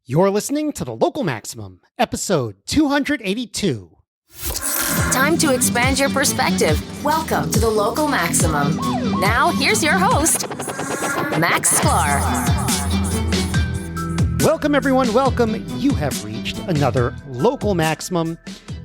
You're listening to The Local Maximum, episode 282. Time to expand your perspective. Welcome to The Local Maximum. Now, here's your host, Max Sklar. Welcome, everyone. Welcome. You have reached another Local Maximum.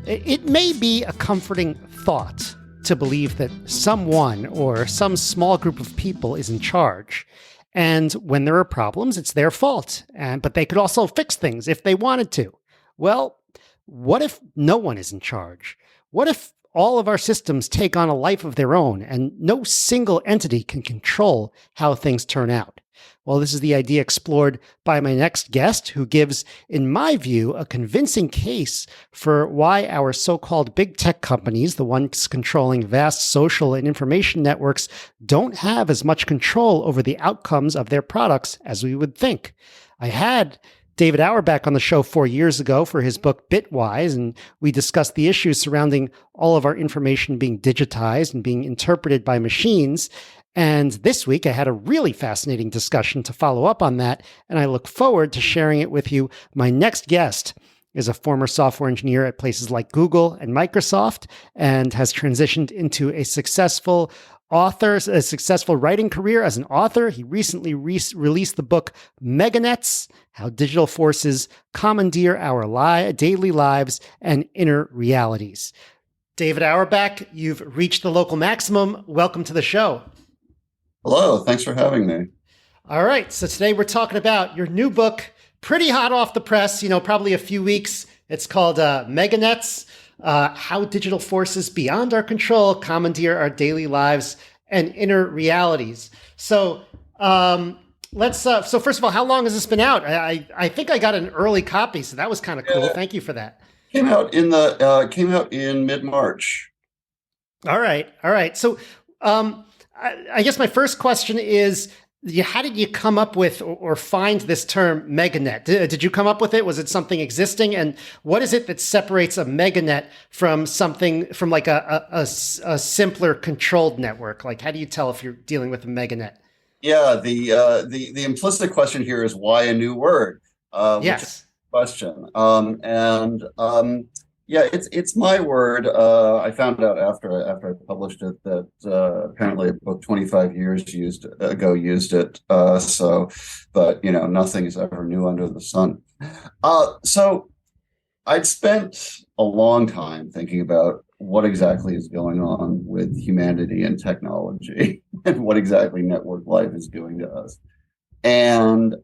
It may be a comforting thought to believe that someone or some small group of people is in charge. And when there are problems, it's their fault. But they could also fix things if they wanted to. Well, what if no one is in charge? What if all of our systems take on a life of their own and no single entity can control how things turn out? Well, this is the idea explored by my next guest, who gives, in my view, a convincing case for why our so-called big tech companies, the ones controlling vast social and information networks, don't have as much control over the outcomes of their products as we would think. I had David Auerbach on the show 4 years ago for his book Bitwise, and we discussed the issues surrounding all of our information being digitized and being interpreted by machines. And this week, I had a really fascinating discussion to follow up on that, and I look forward to sharing it with you. My next guest is a former software engineer at places like Google and Microsoft, and has transitioned into a successful writing career as an author. He recently released the book Meganets: How Digital Forces Commandeer Our Daily Lives and Inner Realities. David Auerbach, you've reached the Local Maximum. Welcome to the show. Hello, thanks for having me. All right, so today we're talking about your new book, pretty hot off the press, probably a few weeks. It's called Meganets: How Digital Forces Beyond Our Control Commandeer Our Daily Lives and Inner Realities. So so first of all, how long has this been out? I think I got an early copy, so that was kind of cool. Yeah. Thank you for that. Came out in mid-March. All right. So I guess my first question is, how did you come up with or find this term Meganet? Did you come up with it? Was it something existing? And what is it that separates a Meganet from like a simpler controlled network? Like, how do you tell if you're dealing with a Meganet? Yeah, the implicit question here is, why a new word? Yes. Question. Yeah, it's my word. I found out after I published it that apparently about 25 years ago used it. But nothing is ever new under the sun. So I'd spent a long time thinking about what exactly is going on with humanity and technology, and what exactly network life is doing to us, and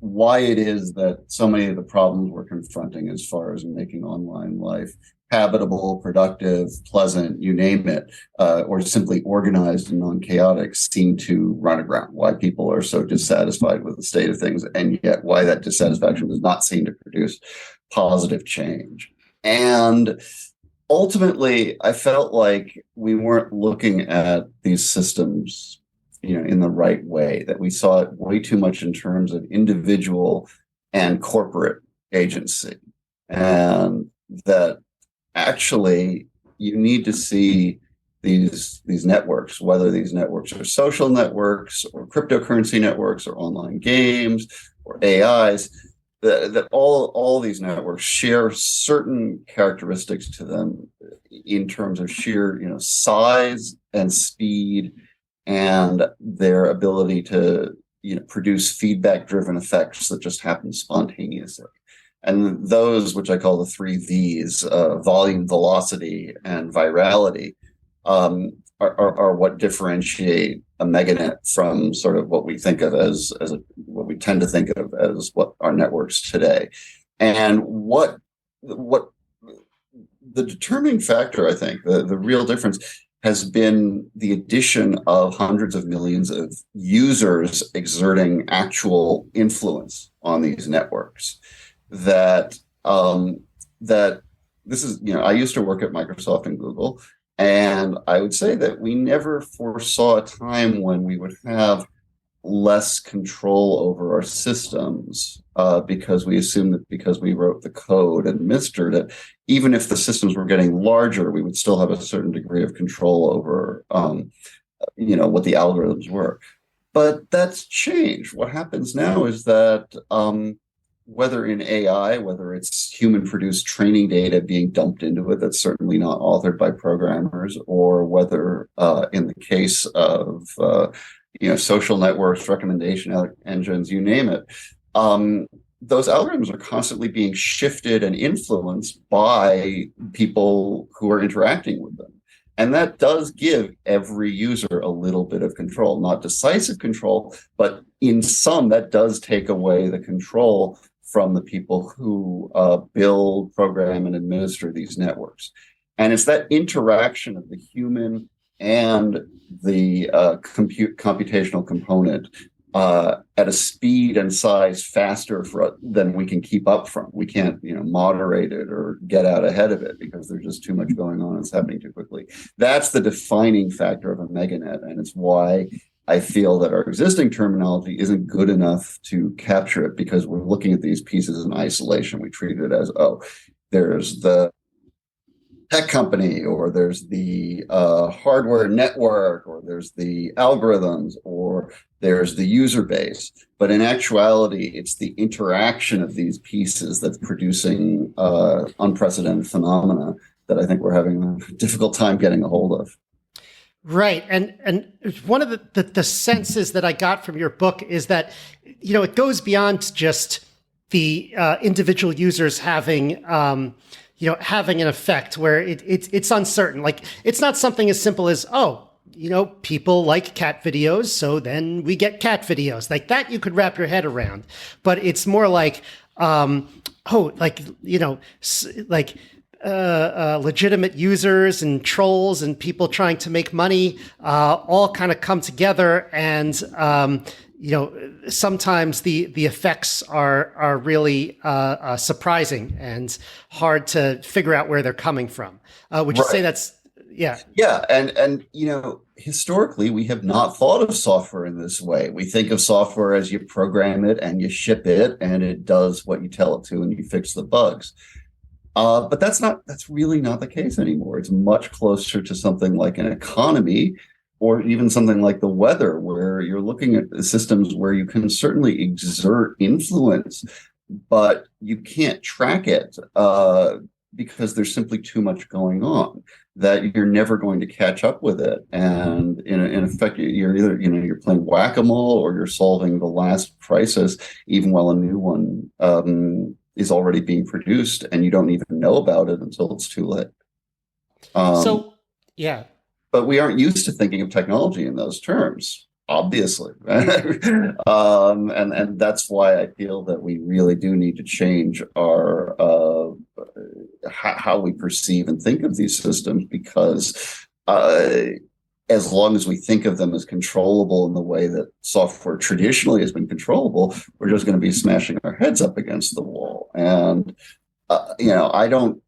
why it is that so many of the problems we're confronting as far as making online life habitable, productive, pleasant, you name it, or simply organized and non-chaotic, seem to run aground. Why people are so dissatisfied with the state of things, and yet why that dissatisfaction does not seem to produce positive change. And ultimately, I felt like we weren't looking at these systems in the right way, that we saw it way too much in terms of individual and corporate agency. And that actually you need to see these networks, whether these networks are social networks or cryptocurrency networks or online games or AIs, that all these networks share certain characteristics to them in terms of sheer, size and speed, and their ability to produce feedback-driven effects that just happen spontaneously. And those, which I call the 3 V's, volume, velocity, and virality, are what differentiate a meganet from sort of what we think of what we tend to think of as what our networks today. And what the determining factor, I think, the real difference has been the addition of hundreds of millions of users exerting actual influence on these networks. That this is, I used to work at Microsoft and Google, and I would say that we never foresaw a time when we would have less control over our systems, because we assumed that because we wrote the code and administered it, even if the systems were getting larger, we would still have a certain degree of control over, what the algorithms were. But that's changed. What happens now is that whether in AI, whether it's human-produced training data being dumped into it that's certainly not authored by programmers, or whether in the case of social networks, recommendation engines, you name it, those algorithms are constantly being shifted and influenced by people who are interacting with them. And that does give every user a little bit of control, not decisive control, but in some that does take away the control from the people who build, program, and administer these networks. And it's that interaction of the human and the computational component at a speed and size faster than we can keep up from. We can't, moderate it or get out ahead of it because there's just too much going on. It's happening too quickly. That's the defining factor of a meganet, and it's why I feel that our existing terminology isn't good enough to capture it, because we're looking at these pieces in isolation. We treat it as, there's the tech company, or there's the hardware network, or there's the algorithms, or there's the user base. But in actuality, it's the interaction of these pieces that's producing unprecedented phenomena that I think we're having a difficult time getting a hold of. Right. And one of the senses that I got from your book is that, it goes beyond just the individual users having, having an effect where it's uncertain. Like, it's not something as simple as, people like cat videos, so then we get cat videos. Like that you could wrap your head around. But it's more like, legitimate users and trolls and people trying to make money all kind of come together, and sometimes the effects are really surprising and hard to figure out where they're coming from. Would you say that's yeah? And historically we have not thought of software in this way. We think of software as you program it and you ship it and it does what you tell it to and you fix the bugs. But that's really not the case anymore. It's much closer to something like an economy, or even something like the weather, where you're looking at systems where you can certainly exert influence, but you can't track it because there's simply too much going on that you're never going to catch up with it. And in effect, you're either you're playing whack-a-mole or you're solving the last crisis, even while a new one is already being produced, and you don't even know about it until it's too late. But we aren't used to thinking of technology in those terms, obviously. And that's why I feel that we really do need to change our how we perceive and think of these systems, because as long as we think of them as controllable in the way that software traditionally has been controllable, we're just going to be smashing our heads up against the wall. And I don't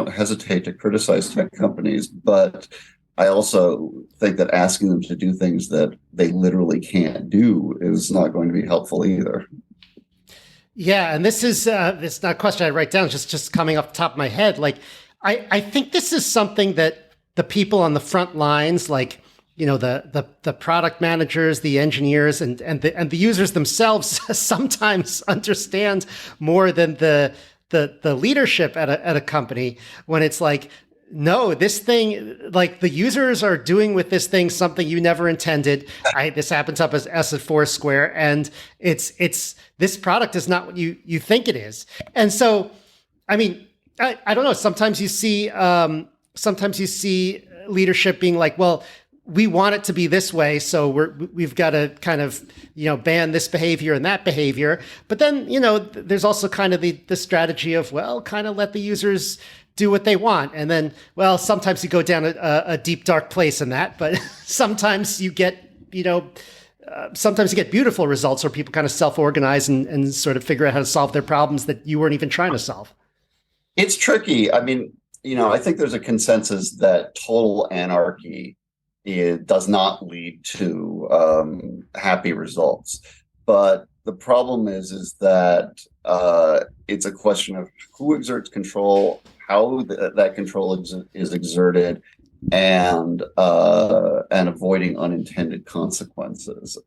hesitate to criticize tech companies, but I also think that asking them to do things that they literally can't do is not going to be helpful either. Yeah, and this is it's not a question I write down, just coming off the top of my head. Like, I think this is something that the people on the front lines, like, the product managers, the engineers, and the users themselves sometimes understand more than the leadership at a company, when it's like, no, this thing, like, the users are doing with this thing something you never intended. This happens up as S at Foursquare, and it's this product is not what you think it is. And so, I mean, I don't know. Sometimes you see leadership being like, well, we want it to be this way, so we've got to kind of ban this behavior and that behavior. But then there's also kind of the strategy of, well, kind of let the users do what they want, and then, well, sometimes you go down a deep dark place in that, but sometimes you get beautiful results where people kind of self-organize and sort of figure out how to solve their problems that you weren't even trying to solve. It's tricky. I mean, I think there's a consensus that total anarchy does not lead to happy results. But the problem is that it's a question of who exerts control, how that control is exerted, and avoiding unintended consequences.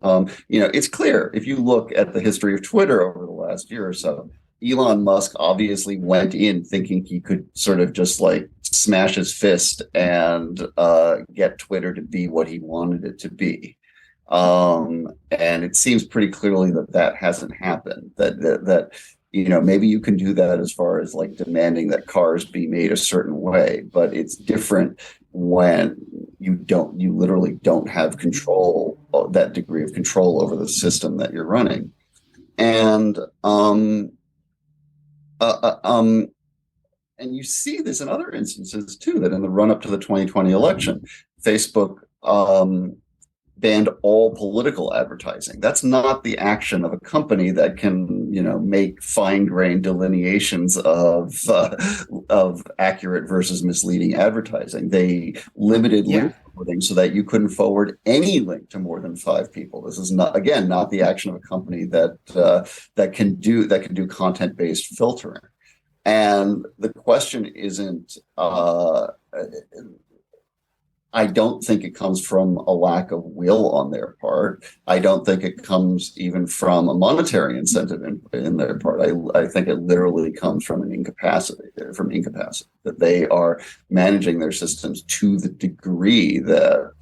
It's clear if you look at the history of Twitter over the last year or so. Elon Musk obviously went in thinking he could sort of just like smash his fist and get Twitter to be what he wanted it to be. And it seems pretty clearly that hasn't happened. That maybe you can do that as far as like demanding that cars be made a certain way, but it's different when you literally don't have control, that degree of control over the system that you're running. And and you see this in other instances too, that in the run up to the 2020 election, Facebook banned all political advertising. That's not the action of a company that can, make fine-grained delineations of accurate versus misleading advertising. They limited link forwarding so that you couldn't forward any link to more than 5 people. This is not the action of a company that can do content-based filtering. And the question isn't, I don't think it comes from a lack of will on their part. I don't think it comes even from a monetary incentive in their part. I think it literally comes from incapacity, that they are managing their systems to the degree that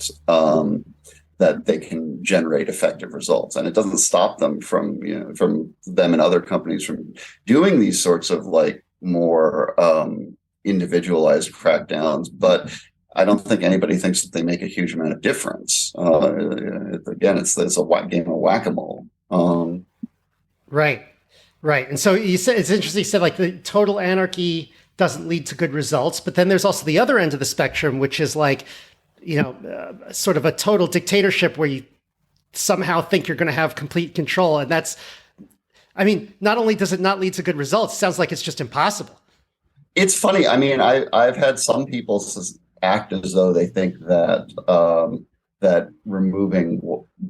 they can generate effective results. And it doesn't stop them from them and other companies from doing these sorts of like more individualized crackdowns, but I don't think anybody thinks that they make a huge amount of difference. Again, it's a game of whack-a-mole. Right. And so you said, it's interesting, you said like the total anarchy doesn't lead to good results, but then there's also the other end of the spectrum, which is like, sort of a total dictatorship where you somehow think you're going to have complete control. And not only does it not lead to good results, it sounds like it's just impossible. It's funny. I've had some people act as though they think that removing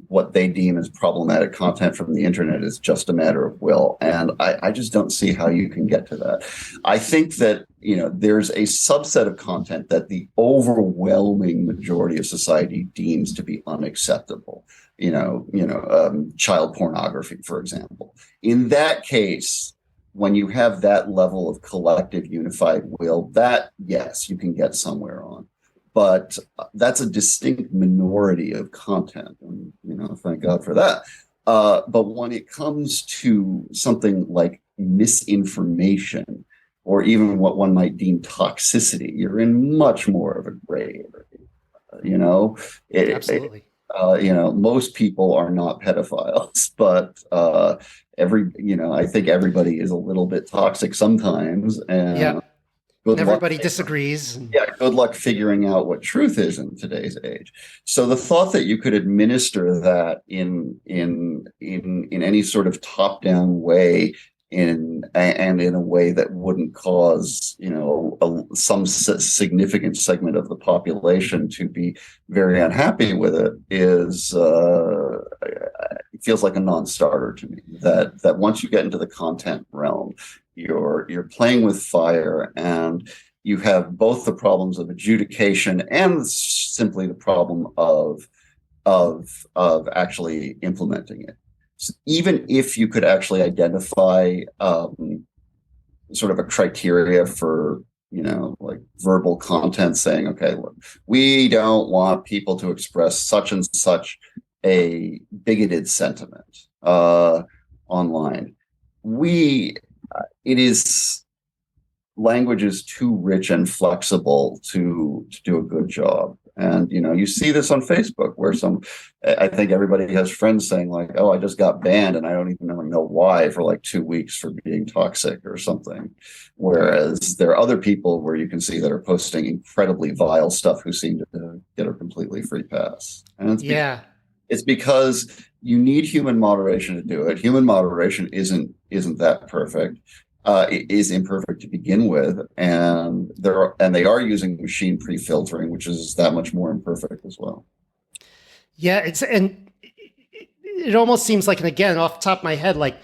what they deem as problematic content from the internet is just a matter of will. And I just don't see how you can get to that. I think that, there's a subset of content that the overwhelming majority of society deems to be unacceptable. Child pornography, for example. In that case, when you have that level of collective unified will, that, yes, you can get somewhere on. But that's a distinct minority of content. And, thank God for that. But when it comes to something like misinformation, or even what one might deem toxicity, you're in much more of a gray area. Absolutely. Most people are not pedophiles, but I think everybody is a little bit toxic sometimes, and everybody disagrees. Good luck figuring out what truth is in today's age. So the thought that you could administer that in any sort of top-down way, in a way that wouldn't cause some significant segment of the population to be very unhappy with it it feels like a non-starter to me. That once you get into the content realm, you're playing with fire, and you have both the problems of adjudication and simply the problem of actually implementing it. So even if you could actually identify sort of a criteria for, like verbal content saying, okay, look, we don't want people to express such and such a bigoted sentiment online. Language is too rich and flexible to do a good job. And, you see this on Facebook where I think everybody has friends saying like, oh, I just got banned and I don't even know why for like 2 weeks for being toxic or something. Whereas there are other people where you can see that are posting incredibly vile stuff who seem to get a completely free pass. And it's because you need human moderation to do it. Human moderation isn't that perfect. It is imperfect to begin with, and they are using machine pre-filtering, which is that much more imperfect as well. Yeah, it almost seems like, and again, off the top of my head, like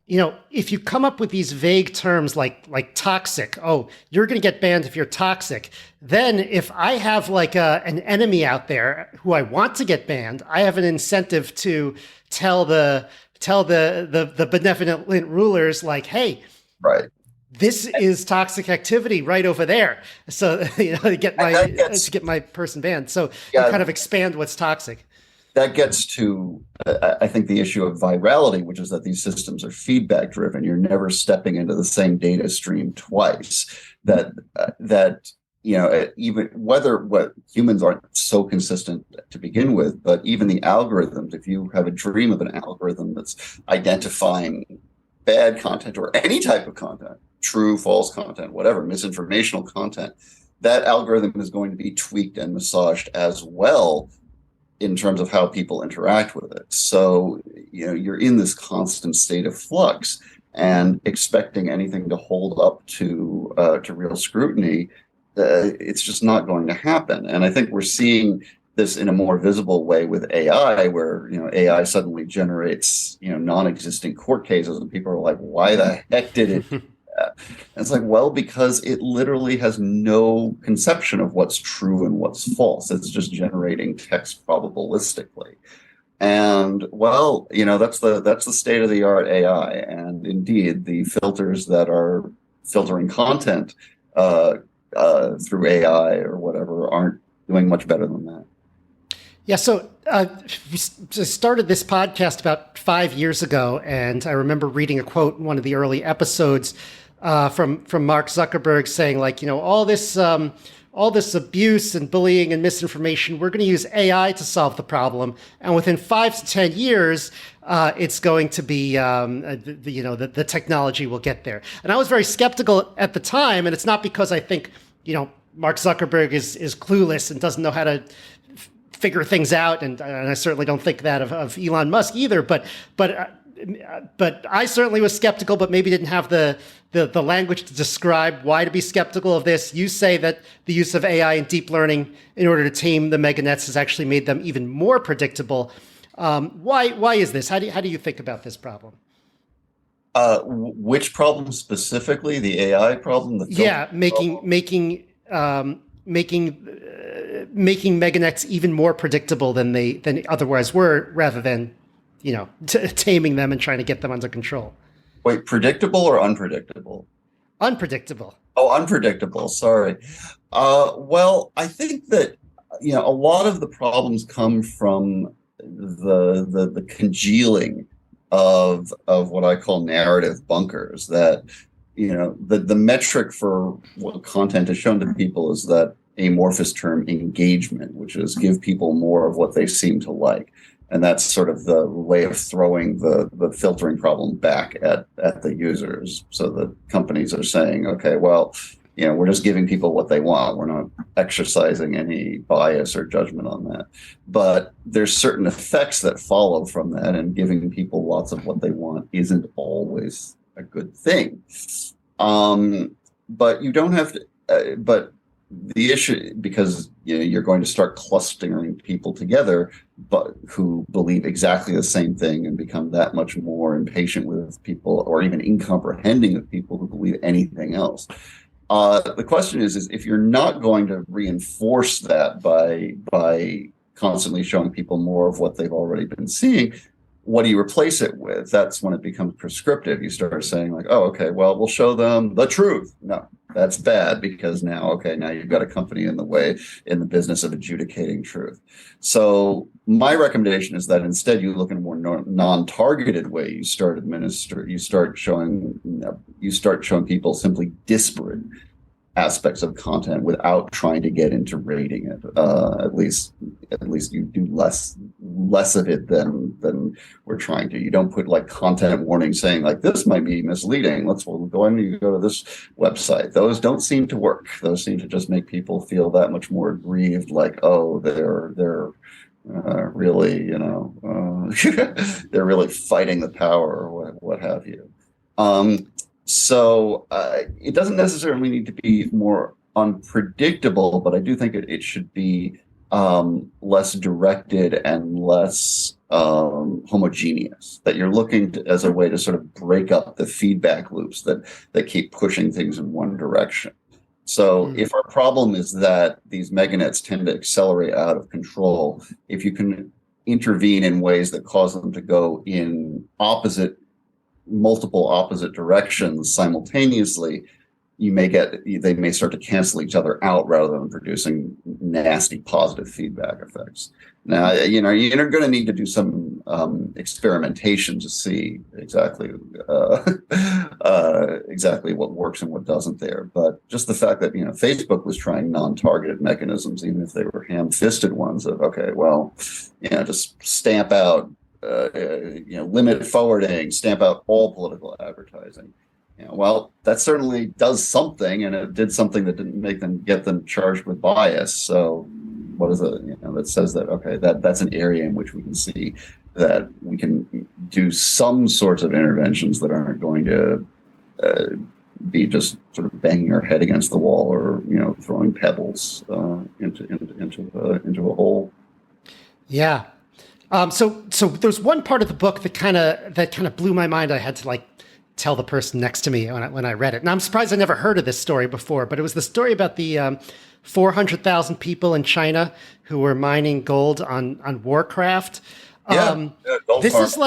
if you come up with these vague terms like toxic, oh, you're going to get banned if you're toxic. Then if I have like an enemy out there who I want to get banned, I have an incentive to tell the benevolent rulers like, hey, Right. this is toxic activity right over there. So to get my person banned. So you kind of expand what's toxic. That gets to, I think, the issue of virality, which is that these systems are feedback driven. You're never stepping into the same data stream twice. Even what humans aren't so consistent to begin with, but even the algorithms, if you have a dream of an algorithm that's identifying bad content or any type of content, true, false content, whatever, misinformational content, that algorithm is going to be tweaked and massaged as well in terms of how people interact with it. So, you're in this constant state of flux, and expecting anything to hold up to real scrutiny, it's just not going to happen. And I think we're seeing this in a more visible way with AI, where AI suddenly generates non-existent court cases, and people are like, "Why the heck did it?" And it's like, well, because it literally has no conception of what's true and what's false. It's just generating text probabilistically. And well, that's the state of the art AI. And indeed, the filters that are filtering content through AI or whatever aren't doing much better than that. Yeah, so we started this podcast about 5 years ago, and I remember reading a quote in one of the early episodes from Mark Zuckerberg saying, like, all this abuse and bullying and misinformation, we're going to use AI to solve the problem, and within 5 to 10 years, it's going to be the technology will get there. And I was very skeptical at the time, and it's not because I think Mark Zuckerberg is clueless and doesn't know how to figure things out, and I certainly don't think that of Elon Musk either. But I certainly was skeptical, but maybe didn't have the language to describe why to be skeptical of this. You say that the use of AI and deep learning in order to tame the meganets has actually made them even more predictable. Why is this? How do you think about this problem? Which problem specifically? The AI problem? Making meganets even more predictable than they otherwise were, rather than taming them and trying to get them under control. Wait, predictable or unpredictable? Unpredictable. Oh, unpredictable. Sorry. Well, I think that a lot of the problems come from the congealing of what I call narrative bunkers. That the metric for what content is shown to people is that amorphous term engagement, which is give people more of what they seem to like. And that's sort of the way of throwing the filtering problem back at the users. So the companies are saying, okay, well, we're just giving people what they want. We're not exercising any bias or judgment on that. But there's certain effects that follow from that, and giving people lots of what they want isn't always a good thing. But you don't have to, but the issue, because you're going to start clustering people together, but who believe exactly the same thing, and become that much more impatient with people, or even incomprehending of people who believe anything else. The question is if you're not going to reinforce that by constantly showing people more of what they've already been seeing, what do you replace it with? That's when it becomes prescriptive. You start saying like, oh, okay, well, we'll show them the truth. No, that's bad, because now you've got a company in the business of adjudicating truth. So my recommendation is that instead you look in a more non-targeted way. You start showing people simply disparate aspects of content without trying to get into rating it. At least you do less of it than we're trying to. You don't put like content warnings saying like this might be misleading. We'll go to this website. Those don't seem to work. Those seem to just make people feel that much more aggrieved. Like, oh, they're really they're really fighting the power, or what have you. So it doesn't necessarily need to be more unpredictable, but I do think it should be less directed and less homogeneous. That you're looking to, as a way to sort of break up the feedback loops that keep pushing things in one direction. So if our problem is that these meganets tend to accelerate out of control, if you can intervene in ways that cause them to go in multiple opposite directions simultaneously, they may start to cancel each other out rather than producing nasty positive feedback effects. Now, you're going to need to do some experimentation to see exactly what works and what doesn't there. But just the fact that Facebook was trying non-targeted mechanisms, even if they were ham-fisted ones, of just stamp out, limit forwarding, stamp out all political advertising. Well, that certainly does something, and it did something that didn't get them charged with bias. So, what is it? That says that that's an area in which we can see that we can do some sorts of interventions that aren't going to be just sort of banging our head against the wall or throwing pebbles into a hole. Yeah. So there's one part of the book that kind of blew my mind. I had to tell the person next to me when I read it. And I'm surprised I never heard of this story before, but it was the story about the 400,000 people in China who were mining gold on Warcraft. This farm. Is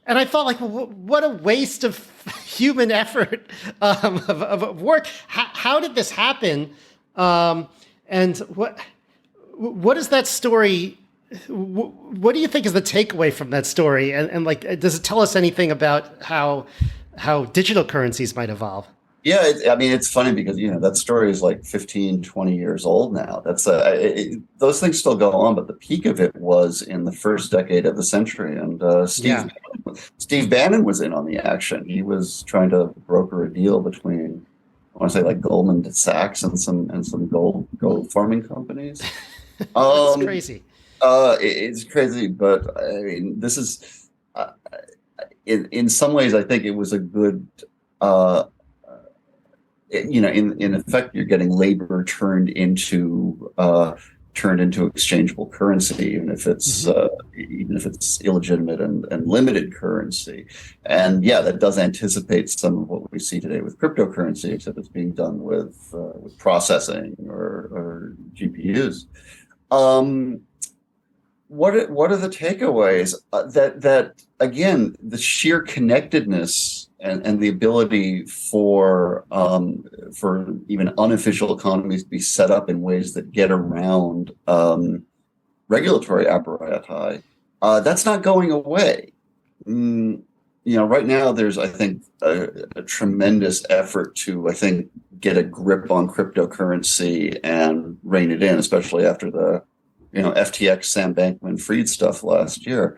and I thought what a waste of human effort of work. How did this happen? And what is that story? What do you think is the takeaway from that story? And does it tell us anything about how digital currencies might evolve? Yeah, it's funny because that story is 15, 20 years old now. That's those things still go on, but the peak of it was in the first decade of the century. And Steve Bannon was in on the action. He was trying to broker a deal between, I want to say, Goldman Sachs and some gold farming companies. It's crazy. It's crazy, but this is in some ways, I think it was a good. In effect, you're getting labor turned into exchangeable currency, even if it's illegitimate and limited currency. And that does anticipate some of what we see today with cryptocurrency, except it's being done with processing or GPUs. What are the takeaways? That again, the sheer connectedness and the ability for even unofficial economies to be set up in ways that get around regulatory apparatus, that's not going away. Right now there's, I think, a tremendous effort to, get a grip on cryptocurrency and rein it in, especially after the FTX, Sam Bankman-Fried stuff last year.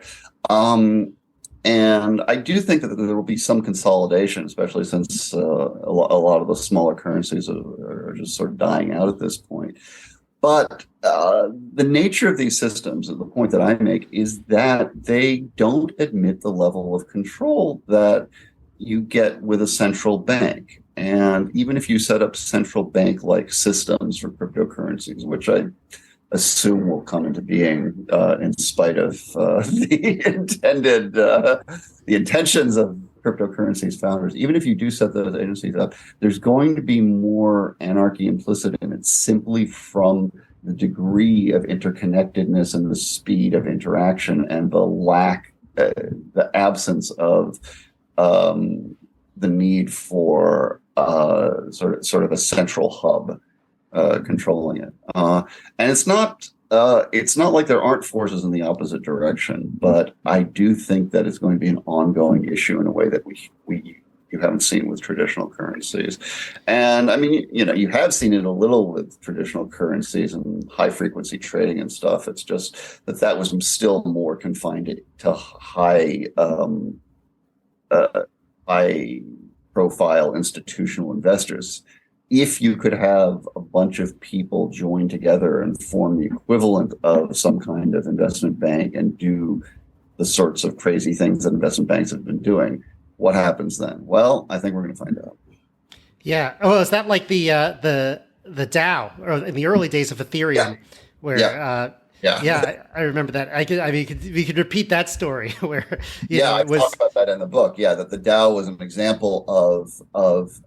And I do think that there will be some consolidation, especially since a lot of the smaller currencies are just sort of dying out at this point. But the nature of these systems, and the point that I make, is that they don't admit the level of control that you get with a central bank. And even if you set up central bank-like systems for cryptocurrencies, which I assume will come into being in spite of the intentions of cryptocurrency's founders. Even if you do set those agencies up, there's going to be more anarchy implicit in it, simply from the degree of interconnectedness and the speed of interaction and the absence of the need for sort of a central hub controlling it. And it's not like there aren't forces in the opposite direction, but I do think that it's going to be an ongoing issue in a way that you haven't seen with traditional currencies. And you have seen it a little with traditional currencies and high frequency trading and stuff. It's just that was still more confined to high profile institutional investors. If you could have a bunch of people join together and form the equivalent of some kind of investment bank and do the sorts of crazy things that investment banks have been doing, what happens then? Well, I think we're going to find out. Yeah. Oh, is that like the DAO, or in the early days of Ethereum, where Yeah. Yeah, I remember that. We could repeat that story where, I it was. talk about that in the book. Yeah, that the DAO was an example of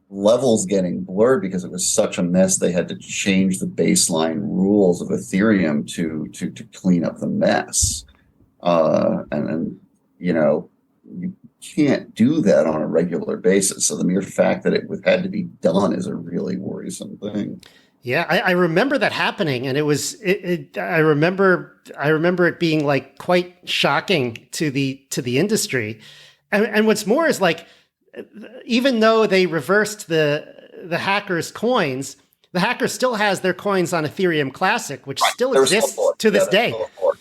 levels getting blurred because it was such a mess. They had to change the baseline rules of Ethereum to clean up the mess. And then, you can't do that on a regular basis. So the mere fact that it had to be done is a really worrisome thing. Yeah, I remember that happening, and it was. I remember it being like quite shocking to the industry, and what's more is like, even though they reversed the hackers' coins, the hacker still has their coins on Ethereum Classic, which still exists to this day.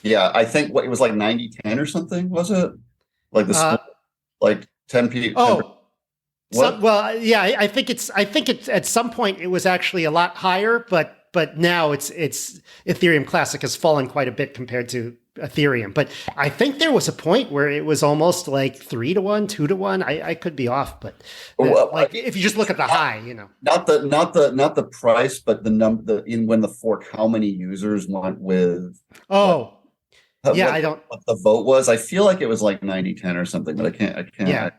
Yeah, I think it was like 90-10 or something, was it? Like like 10 people. Oh. Yeah, I think it's at some point it was actually a lot higher, but now it's Ethereum Classic has fallen quite a bit compared to Ethereum. But I think there was a point where it was almost like 3-1, 2-1. I could be off, but if you just look at the high, not the price, but the number when the fork, how many users went with. Oh. What the vote was. I feel like it was like 90-10 or something, but I can't. Yeah.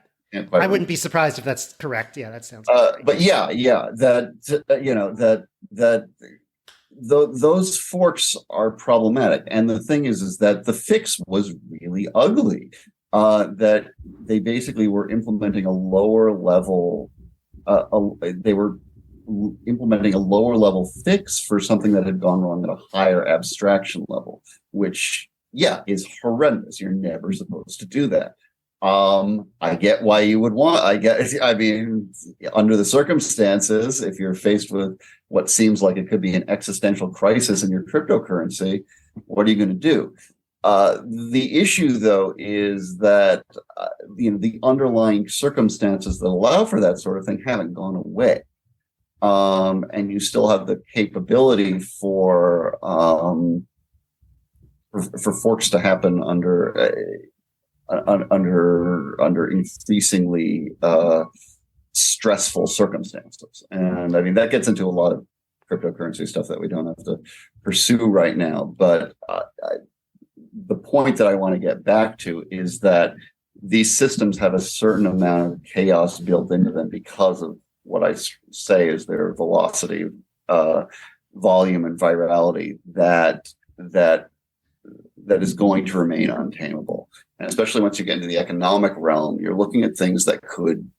I wouldn't be surprised if that's correct. Yeah, that sounds. But those forks are problematic, and the thing is that the fix was really ugly. That they basically were implementing a lower level. They were implementing a lower level fix for something that had gone wrong at a higher abstraction level, which is horrendous. You're never supposed to do that. I get why you would want. I mean, under the circumstances, if you're faced with what seems like it could be an existential crisis in your cryptocurrency, what are you going to do? The issue, though, is that the underlying circumstances that allow for that sort of thing haven't gone away, and you still have the capability for forks to happen under increasingly stressful circumstances. And I mean, that gets into a lot of cryptocurrency stuff that we don't have to pursue right now. But the point that I want to get back to is that these systems have a certain amount of chaos built into them because of what I say is their velocity, volume, and virality that is going to remain untamable. And especially once you get into the economic realm, you're looking at things that could,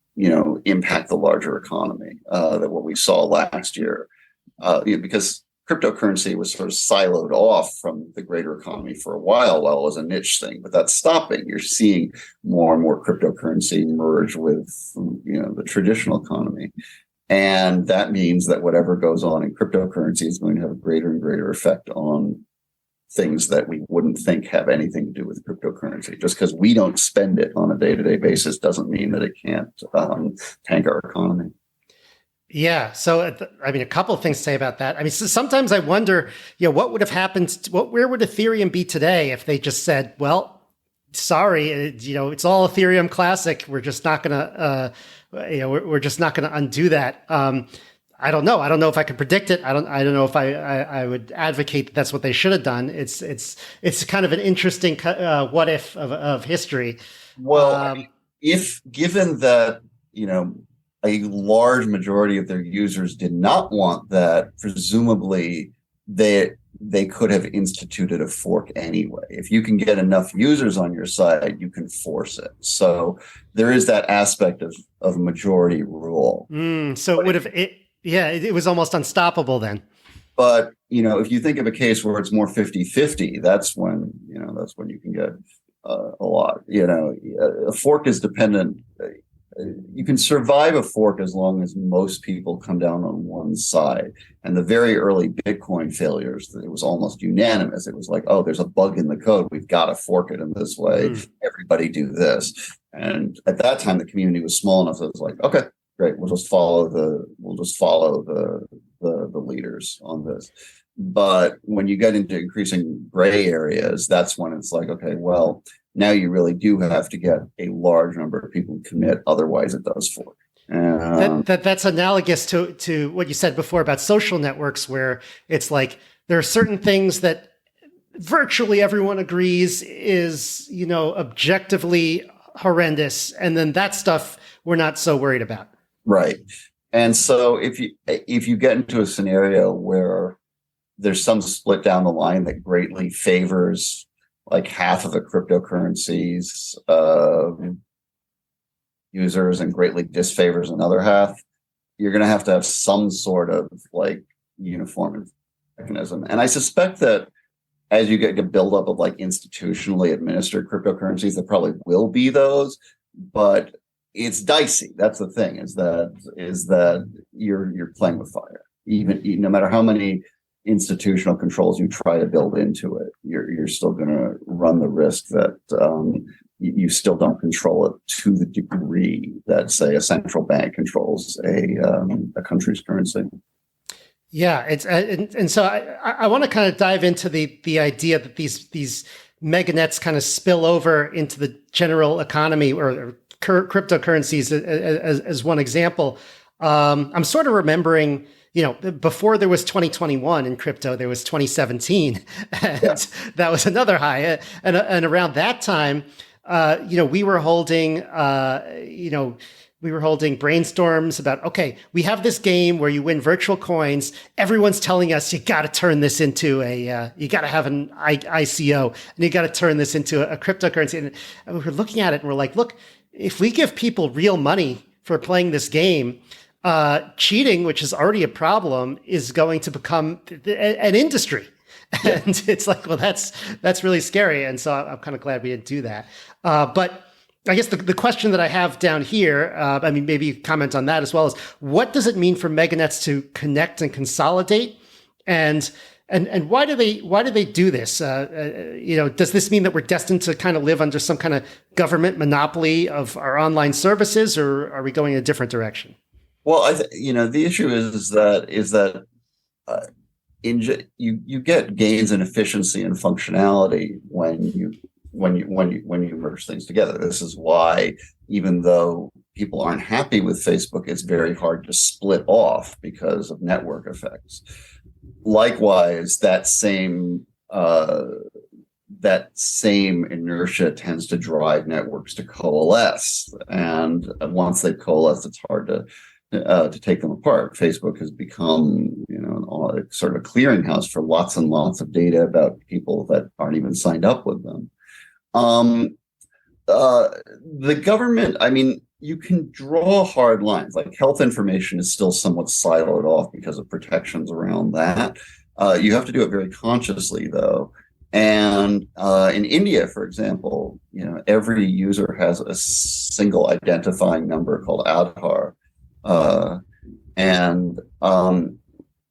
impact the larger economy. That what we saw last year, because cryptocurrency was sort of siloed off from the greater economy for a while it was a niche thing, but that's stopping. You're seeing more and more cryptocurrency merge with, the traditional economy. And that means that whatever goes on in cryptocurrency is going to have a greater and greater effect on things that we wouldn't think have anything to do with cryptocurrency. Just because we don't spend it on a day-to-day basis doesn't mean that it can't tank our economy. Yeah. So, a couple of things to say about that. I mean, so sometimes I wonder, what would have happened? Where would Ethereum be today if they just said, well, sorry, it's all Ethereum Classic. We're just not going to, we're just not going to undo that. I don't know. I don't know if I could predict it. I don't know if I would advocate that that's what they should have done. It's kind of an interesting what if of history. Well, if given that, a large majority of their users did not want that, presumably they could have instituted a fork anyway. If you can get enough users on your side, you can force it. So there is that aspect of majority rule. So it would have it was almost unstoppable then. But, if you think of a case where it's more 50-50, that's when you can get a lot. A fork is dependent. You can survive a fork as long as most people come down on one side. And the very early Bitcoin failures, it was almost unanimous. It was like, oh, there's a bug in the code. We've got to fork it in this way. Everybody do this. And at that time, the community was small enough that it was like, okay, great. We'll just follow the leaders on this. But when you get into increasing gray areas, that's when it's like, okay, well, now you really do have to get a large number of people to commit. Otherwise, it does fork. That's analogous to what you said before about social networks, where it's like there are certain things that virtually everyone agrees is, objectively horrendous, and then that stuff we're not so worried about. Right. And so if you get into a scenario where there's some split down the line that greatly favors like half of a cryptocurrency's users and greatly disfavors another half, you're going to have some sort of like uniform mechanism. And I suspect that as you get a buildup of like institutionally administered cryptocurrencies, there probably will be those, but it's dicey. That's the thing, is that you're playing with fire. Even no matter how many institutional controls you try to build into it, you're still going to run the risk that you still don't control it to the degree that, say, a central bank controls a country's currency. Yeah, it's and so I want to kind of dive into the idea that these meganets kind of spill over into the general economy or cryptocurrencies as one example. I'm sort of remembering, before there was 2021 in crypto, there was 2017, and that was another high. And around that time, we were holding, brainstorms about, okay, we have this game where you win virtual coins. Everyone's telling us you got to turn this into you got to have an ICO, and you got to turn this into a cryptocurrency. And we're looking at it and we're like, look, if we give people real money for playing this game, cheating, which is already a problem, is going to become an industry. And it's like, well, that's really scary. And so I'm kind of glad we didn't do that. But I guess the question that I have down here, maybe you comment on that as well, is what does it mean for meganets to connect and consolidate? And why do they do this? Does this mean that we're destined to kind of live under some kind of government monopoly of our online services, or are we going in a different direction? Well, the issue is that you get gains in efficiency and functionality when you merge things together. This is why, even though people aren't happy with Facebook, it's very hard to split off because of network effects. Likewise, that same inertia tends to drive networks to coalesce, and once they coalesce, it's hard to take them apart. Facebook has become, sort of a clearinghouse for lots and lots of data about people that aren't even signed up with them. The government, you can draw hard lines. Like health information is still somewhat siloed off because of protections around that. You have to do it very consciously, though. And in India, for example, every user has a single identifying number called Aadhaar. And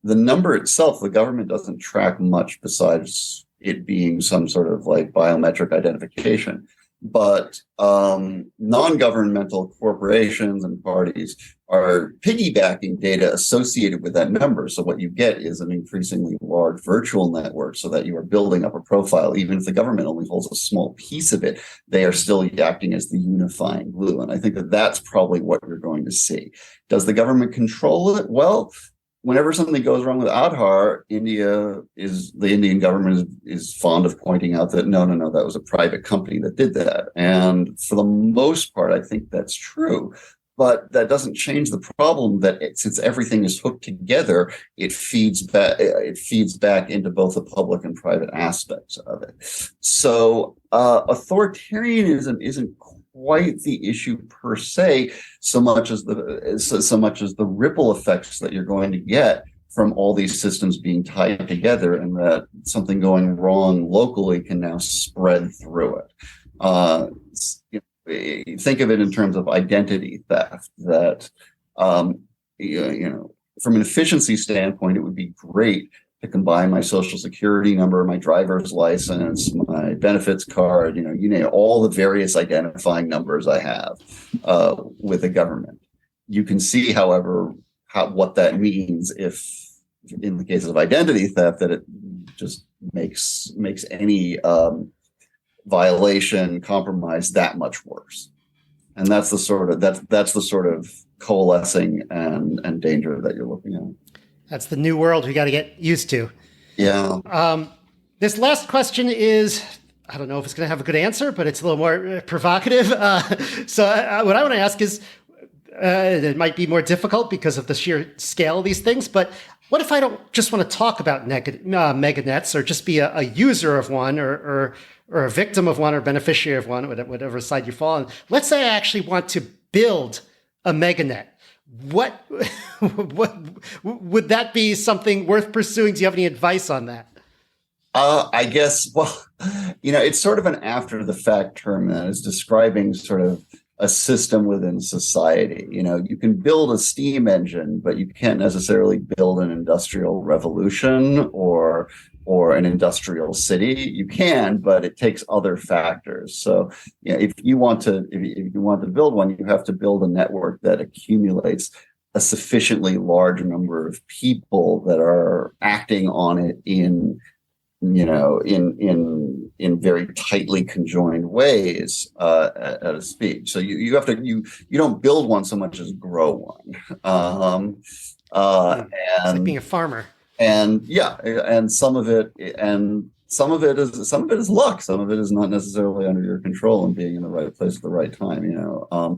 the number itself, the government doesn't track much besides it being some sort of like biometric identification. But non-governmental corporations and parties are piggybacking data associated with that number. So what you get is an increasingly large virtual network, so that you are building up a profile. Even if the government only holds a small piece of it, they are still acting as the unifying glue. And I think that that's probably what you're going to see. Does the government control it? Well, whenever something goes wrong with Aadhaar, the Indian government is fond of pointing out that no, that was a private company that did that. And for the most part, I think that's true. But that doesn't change the problem that since everything is hooked together, it feeds back into both the public and private aspects of it. So authoritarianism isn't quite the issue per se, so much as the ripple effects that you're going to get from all these systems being tied together, and that something going wrong locally can now spread through it. Think of it in terms of identity theft. That from an efficiency standpoint, it would be great to combine my social security number, my driver's license, my benefits card, you name all the various identifying numbers I have with the government. You can see, however, what that means if, in the case of identity theft, that it just makes any violation, compromise that much worse. And that's the sort of coalescing and danger that you're looking at. That's the new world we got to get used to. Yeah. This last question is, I don't know if it's going to have a good answer, but it's a little more provocative. So what I want to ask is, it might be more difficult because of the sheer scale of these things, but what if I don't just want to talk about Meganets or just be a user of one or a victim of one or beneficiary of one, whatever side you fall on? Let's say I actually want to build a Meganet. What would that be something worth pursuing? Do you have any advice on that? I guess, well, it's sort of an after the fact term that is describing sort of a system within society. You can build a steam engine, but you can't necessarily build an industrial revolution or an industrial city. You can, but it takes other factors. So, if you want to build one, you have to build a network that accumulates a sufficiently large number of people that are acting on it in very tightly conjoined ways at a speed. So you have to you don't build one so much as grow one. It's like being a farmer. And some of it is luck. Some of it is not necessarily under your control and being in the right place at the right time.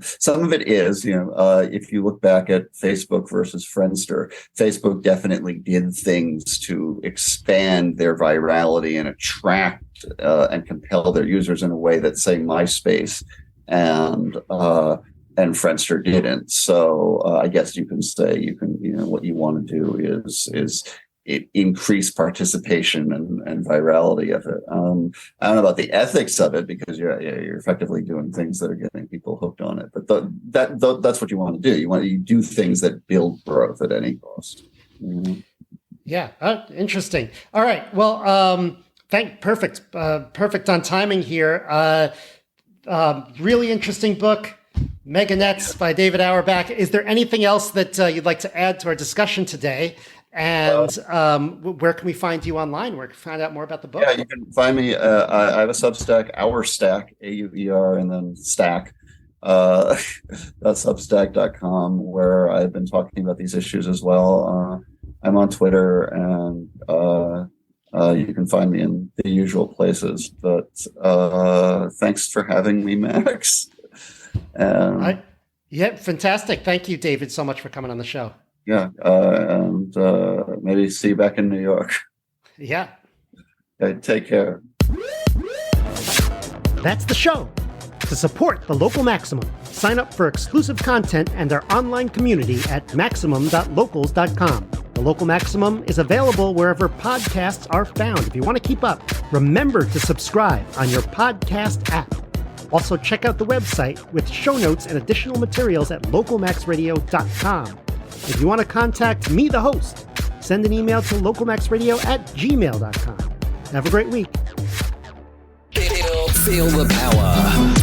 Some of it is, if you look back at Facebook versus Friendster, Facebook definitely did things to expand their virality and attract and compel their users in a way that, say, MySpace and Friendster didn't. So I guess you can say what you want to do is increase participation and virality of it. I don't know about the ethics of it because you're effectively doing things that are getting people hooked on it. But that's what you want to do. You do things that build growth at any cost. Mm-hmm. Yeah, interesting. All right. Well, perfect on timing here. Really interesting book, Meganets by David Auerbach. Is there anything else that you'd like to add to our discussion today? And where can we find you online? Where can we find out more about the book? Yeah, you can find me. I have a Substack, Our Stack, AUER, and then Stack. Substack.com, where I've been talking about these issues as well. I'm on Twitter, and you can find me in the usual places. But thanks for having me, Max. Yeah, fantastic. Thank you, David, so much for coming on the show. Yeah, and maybe see you back in New York. Yeah. Okay, take care. That's the show. To support the Local Maximum, sign up for exclusive content and our online community at maximum.locals.com. The Local Maximum is available wherever podcasts are found. If you want to keep up, remember to subscribe on your podcast app. Also, check out the website with show notes and additional materials at localmaxradio.com. If you want to contact me, the host, send an email to localmaxradio@gmail.com. Have a great week. Feel the power.